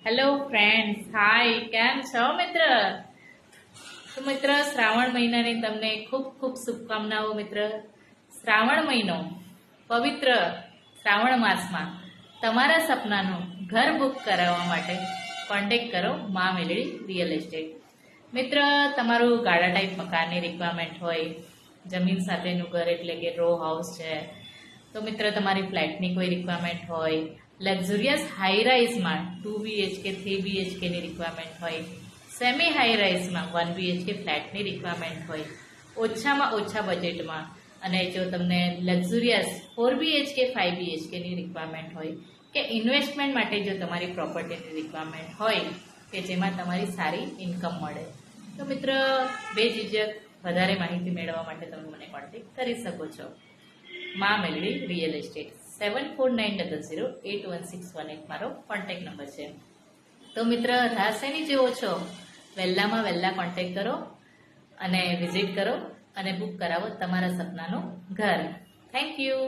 Hello friends, હાય, કેમ છો મિત્ર? તો મિત્ર, શ્રાવણ મહિનાની તમને ખૂબ ખૂબ શુભકામનાઓ મિત્ર. શ્રાવણ મહિનો પવિત્ર શ્રાવણ માસમાં તમારા સપનાનું ઘર બુક કરાવવા માટે કોન્ટેક્ટ કરો મા મેલડી રિયલ એસ્ટેટ. મિત્ર, તમારું ગાડા ટાઈપ મકાનની રિક્વાયરમેન્ટ હોય, જમીન સાથેનું ઘર એટલે કે રો હાઉસ છે, તો મિત્ર તમારી ફ્લેટની કોઈ રિક્વાયરમેન્ટ હોય, લક્ઝુરિયસ હાઈ રાઇઝમાં 2 BHK 3 BHKની રિક્વાયરમેન્ટ હોય, સેમી હાઈ રાઇઝમાં 1 BHK ફ્લેટની રિક્વાયરમેન્ટ હોય, ઓછામાં ઓછા બજેટમાં, અને જો તમને લક્ઝુરિયસ 4 BHK 5 BHKની રિક્વાયરમેન્ટ હોય કે ઇન્વેસ્ટમેન્ટ માટે જો તમારી પ્રોપર્ટીની રિક્વાયરમેન્ટ હોય કે જેમાં તમારી સારી ઇન્કમ મળે, તો મિત્ર બેઝિઝક વધારે માહિતી મેળવવા માટે તમે મને કોન્ટેક્ટ કરી શકો છો. મા મેલડી રિયલ એસ્ટેટ 7490081618 મારો કોન્ટેક્ટ નંબર છે. તો મિત્ર, રાહ શેની જેવો છો? વહેલામાં વહેલા કોન્ટેક્ટ કરો અને વિઝિટ કરો અને બુક કરાવો તમારા સપનાનું ઘર. Thank you.